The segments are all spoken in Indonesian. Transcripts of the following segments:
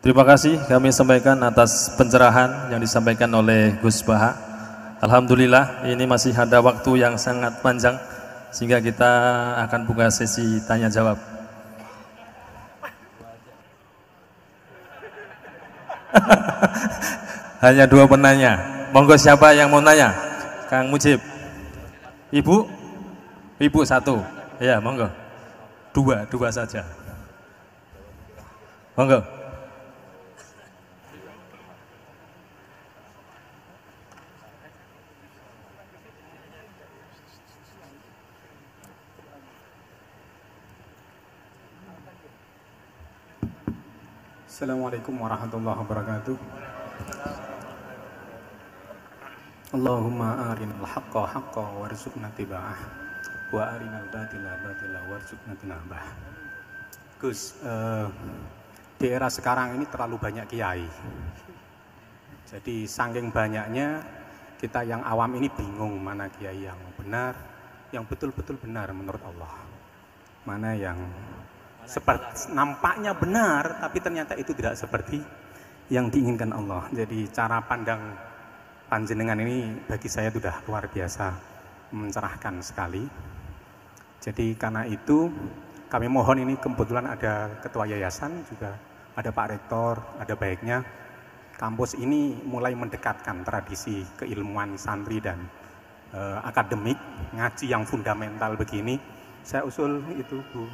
Terima kasih kami sampaikan atas pencerahan yang disampaikan oleh Gus Baha. Alhamdulillah ini masih ada waktu yang sangat panjang sehingga kita akan buka sesi tanya jawab. Hanya 2 penanya. Monggo siapa yang mau nanya? Kang Mujib. Ibu? Ibu 1. Ya, monggo. 2 saja. Monggo. Assalamualaikum warahmatullahi wabarakatuh. Allahumma arinal haqqa haqqa warzuqna tiba'ah wa arinal batila batila warzuqna tinabah. Gus, di era sekarang ini terlalu banyak kiai. Jadi saking banyaknya kita yang awam ini bingung mana kiai yang benar, yang betul-betul benar menurut Allah. Mana yang seperti nampaknya benar tapi ternyata itu tidak seperti yang diinginkan Allah. Jadi cara pandang panjenengan ini bagi saya sudah luar biasa mencerahkan sekali. Jadi karena itu kami mohon, ini kebetulan ada ketua yayasan, juga ada Pak Rektor, ada baiknya kampus ini mulai mendekatkan tradisi keilmuan santri dan akademik, ngaji yang fundamental begini. Saya usul itu Bu,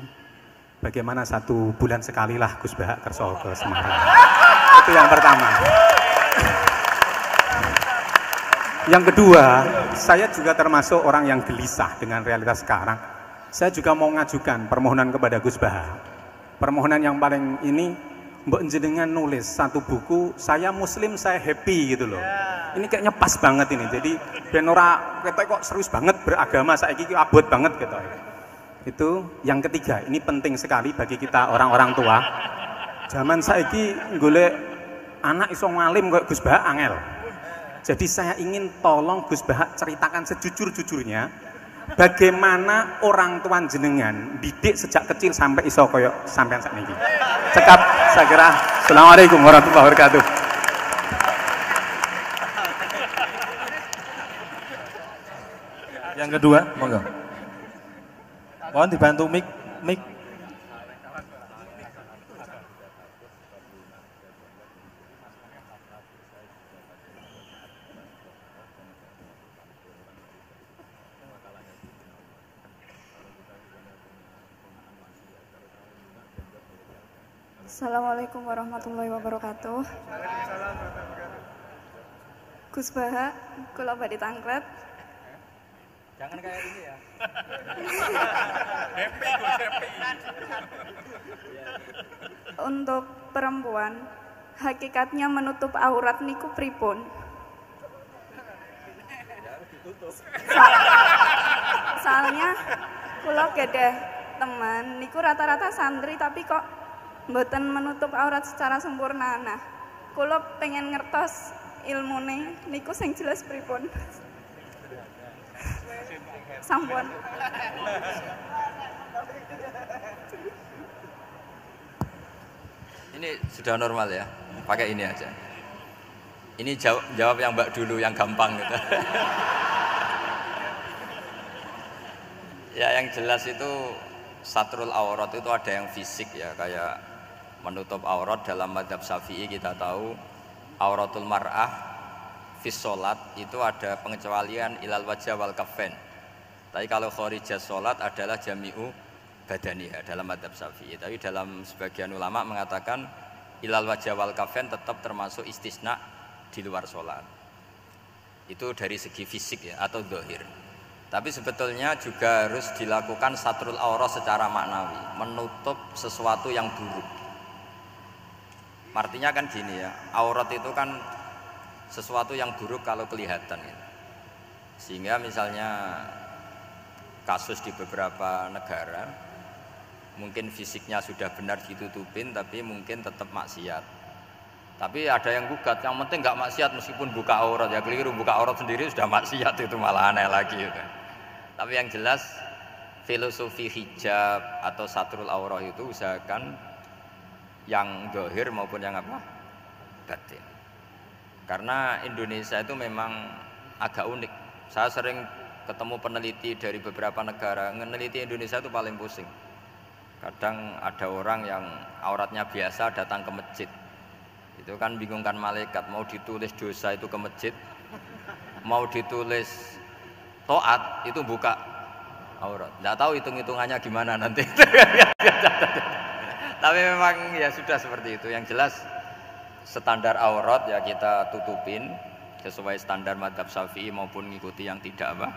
bagaimana 1 bulan sekali lah Gus Baha kerso ke Semarang. Itu yang pertama. Yang kedua, saya juga termasuk orang yang gelisah dengan realitas sekarang. Saya juga mau ngajukan permohonan kepada Gus Baha. Permohonan yang paling ini, mbok jenengan nulis 1 buku, saya Muslim, saya happy gitu loh. Ini kayaknya pas banget ini. Jadi ben ora ketok kok serius banget beragama, saiki abot banget gitu. Itu yang ketiga, ini penting sekali bagi kita orang-orang tua. Zaman saiki golek anak iso ngalim kok Gus Baha angel. Jadi saya ingin tolong Gus Baha ceritakan sejujur-jujurnya bagaimana orang tua jenengan didik sejak kecil sampai iso koyo sampean sakniki. Cekap saya kira. Assalamualaikum warahmatullahi wabarakatuh. Yang kedua, monggo. Mohon dibantu mic. Assalamualaikum warahmatullahi wabarakatuh. Gus Baha, kula badhe tangkret. Jangan kayak ini ya. Untuk perempuan, hakikatnya menutup aurat niku pripun? Soalnya kula gedeh teman niku rata-rata santri tapi kok mboten menutup aurat secara sempurna. Nah, kula pengen ngertos ilmune niku sing jelas pripun. Sampun. Ini sudah normal ya, pakai ini aja. Ini jawab yang Mbak dulu yang gampang gitu. Ya yang jelas itu satrul aurat itu ada yang fisik ya, kayak menutup aurat dalam mazhab Syafi'i kita tahu auratul mar'ah fis sholat itu ada pengecualian ilal wajah wal kaffain. Tapi kalau khorijah sholat adalah jami'u badaniha dalam mazhab Syafi'i. Tapi dalam sebagian ulama mengatakan ilal wajah wal kaffain tetap termasuk istisna di luar sholat. Itu dari segi fisik ya atau zahir. Tapi sebetulnya juga harus dilakukan satrul aurat secara maknawi, menutup sesuatu yang buruk. Artinya kan gini ya, aurat itu kan sesuatu yang buruk kalau kelihatan ya. Sehingga misalnya kasus di beberapa negara mungkin fisiknya sudah benar ditutupin tapi mungkin tetap maksiat. Tapi ada yang gugat, yang penting nggak maksiat meskipun buka aurat, ya keliru, buka aurat sendiri sudah maksiat, itu malah aneh lagi gitu. Tapi yang jelas filosofi hijab atau satrul aurah itu usahakan yang zahir maupun yang apa? Batin. Karena Indonesia itu memang agak unik. Saya sering ketemu peneliti dari beberapa negara, meneliti Indonesia itu paling pusing. Kadang ada orang yang auratnya biasa datang ke masjid, itu kan bingungkan malaikat, mau ditulis dosa itu ke masjid, mau ditulis toat itu buka aurat. Nggak tahu hitung-hitungannya gimana nanti. Tapi memang ya sudah seperti itu. Yang jelas standar aurat ya kita tutupin sesuai standar mazhab Syafi'i maupun ngikuti yang tidak apa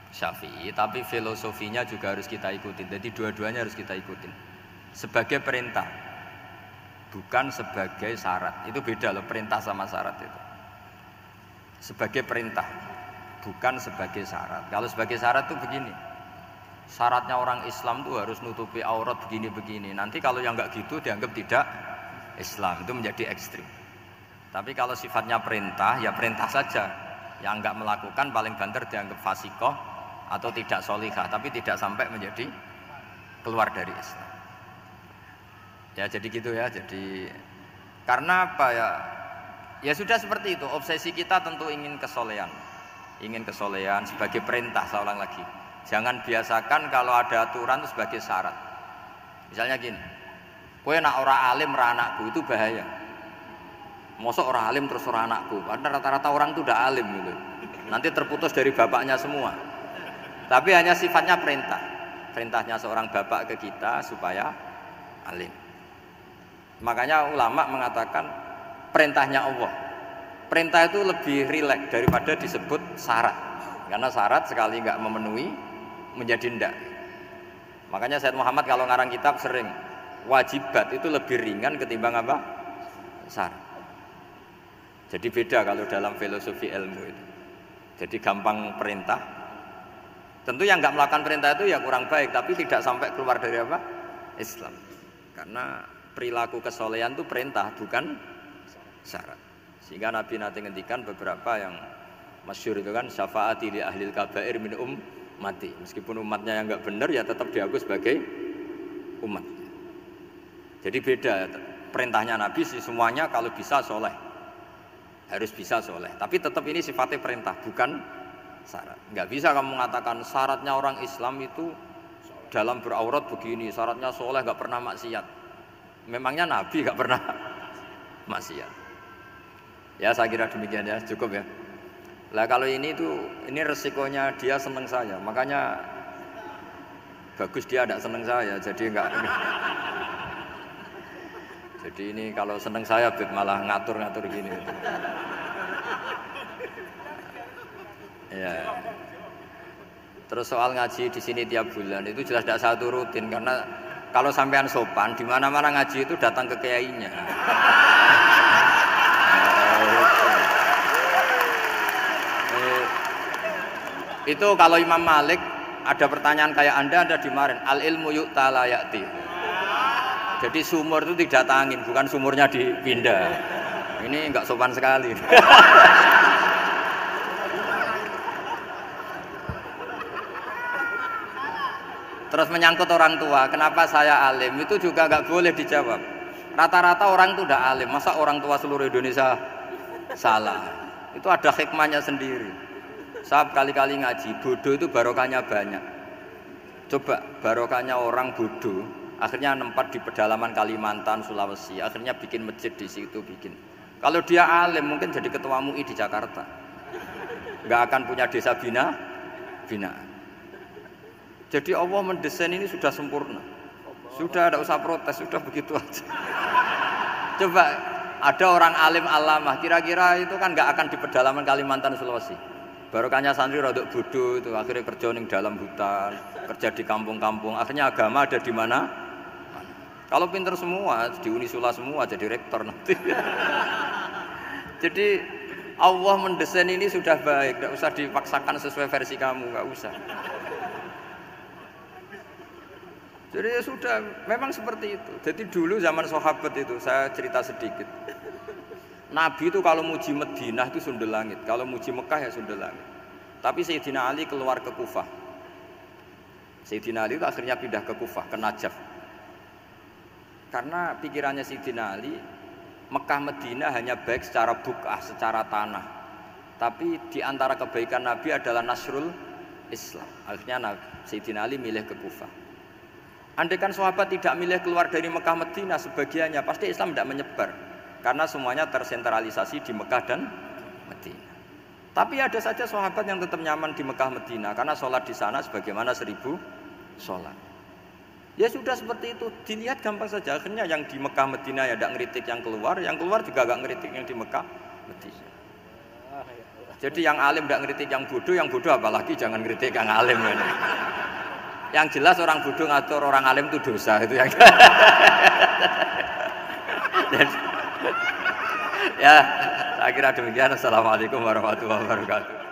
Syafi'i, tapi filosofinya juga harus kita ikutin. Jadi dua-duanya harus kita ikutin sebagai perintah, bukan sebagai syarat. Itu beda loh, perintah sama syarat itu. Sebagai perintah, bukan sebagai syarat. Kalau sebagai syarat itu begini, syaratnya orang Islam tuh harus nutupi aurat begini-begini. Nanti kalau yang nggak gitu dianggap tidak Islam, itu menjadi ekstrim. Tapi kalau sifatnya perintah, ya perintah saja. Yang nggak melakukan paling banter dianggap fasikoh atau tidak solihah, tapi tidak sampai menjadi keluar dari Islam. Ya jadi gitu ya. Jadi karena apa ya? Ya sudah seperti itu. Obsesi kita tentu ingin kesolehan, sebagai perintah. Saya ulang lagi, jangan biasakan kalau ada aturan itu sebagai syarat. Misalnya gini, kowe nak ora alim ra anakku, itu bahaya. Mosok ora alim terus ora anakku, karena rata-rata orang itu udah alim gitu. Nanti terputus dari bapaknya semua. Tapi hanya sifatnya perintah. Perintahnya seorang bapak ke kita supaya alim. Makanya ulama mengatakan perintahnya Allah. Perintah itu lebih rileks daripada disebut syarat. Karena syarat sekali nggak memenuhi menjadi ndak. Makanya Sayyid Muhammad kalau ngarang kitab sering wajibat itu lebih ringan ketimbang apa? Syarat. Jadi beda kalau dalam filosofi ilmu itu. Jadi gampang perintah. Tentu yang nggak melakukan perintah itu ya kurang baik, tapi tidak sampai keluar dari apa? Islam. Karena perilaku kesolehan itu perintah, bukan syarat. Sehingga Nabi nanti ngendikan beberapa yang masyhur itu kan, syafaati li ahlil kabair min ummati. Meskipun umatnya yang nggak benar ya tetap diaku sebagai umat. Jadi beda perintahnya Nabi sih, semuanya kalau bisa soleh, harus bisa soleh. Tapi tetap ini sifatnya perintah, bukan syarat. Nggak bisa kamu mengatakan syaratnya orang Islam itu dalam beraurat begini, syaratnya soleh nggak pernah maksiat. Memangnya Nabi nggak pernah maksiat. Ya saya kira demikian ya, cukup ya. Lah kalau ini resikonya dia seneng saya, makanya bagus dia tidak seneng saya, jadi enggak. Jadi ini kalau seneng saya malah ngatur-ngatur gini. Ya. Terus soal ngaji di sini tiap bulan itu jelas tidak satu rutin, karena kalau sampean sopan di mana-mana ngaji itu datang ke kiainya. Itu kalau Imam Malik ada pertanyaan kayak Anda dimarahin, al ilmu yu'ta la ya'ti. Jadi sumur itu didatangin, bukan sumurnya dipindah. Ini enggak sopan sekali. Terus menyangkut orang tua, kenapa saya alim, itu juga nggak boleh dijawab. Rata-rata orang itu udah alim, masa orang tua seluruh Indonesia salah? Itu ada hikmahnya sendiri. Saya kali-kali ngaji, bodoh itu barokahnya banyak. Coba barokahnya orang bodoh, akhirnya nempat di pedalaman Kalimantan, Sulawesi, akhirnya bikin masjid di situ bikin. Kalau dia alim mungkin jadi ketua MUI di Jakarta, nggak akan punya desa binaan. Jadi Allah mendesain ini sudah sempurna, sudah tidak usah protes, sudah begitu aja. Coba ada orang alim alamah, kira-kira itu kan nggak akan di pedalaman Kalimantan Sulawesi. Barokahnya santri rodok bodoh itu akhirnya kerja di dalam hutan, kerja di kampung-kampung, akhirnya agama ada di mana? Kalau pinter semua di Unisula semua jadi rektor nanti. Jadi Allah mendesain ini sudah baik, tidak usah dipaksakan sesuai versi kamu, nggak usah. Jadi ya sudah, memang seperti itu. Jadi dulu zaman sahabat itu, saya cerita sedikit. Nabi itu kalau muji Madinah itu sundel langit, kalau muji Mekah ya sundel langit. Tapi Sayyidina Ali keluar ke Kufah. Sayyidina Ali itu akhirnya pindah ke Kufah, ke Najaf. Karena pikirannya Sayyidina Ali, Mekah Medina hanya baik secara bukah, secara tanah. Tapi di antara kebaikan Nabi adalah nasrul Islam. Akhirnya Sayyidina Ali milih ke Kufah. Andaikan sahabat tidak milih keluar dari Mekah Medina sebagiannya, pasti Islam tidak menyebar. Karena semuanya tersentralisasi di Mekah dan Medina. Tapi ada saja sahabat yang tetap nyaman di Mekah Medina karena sholat di sana sebagaimana 1000 sholat. Ya sudah seperti itu, dilihat gampang saja. Akhirnya yang di Mekah Medina ya tidak ngeritik yang keluar juga gak ngeritik yang di Mekah Medina. Jadi yang alim tidak ngeritik yang bodoh apalagi jangan ngeritik yang alim. Yang jelas orang bodoh ngatur orang alim itu dosa itu yang. Ya, saya kira demikian. Assalamualaikum warahmatullahi wabarakatuh.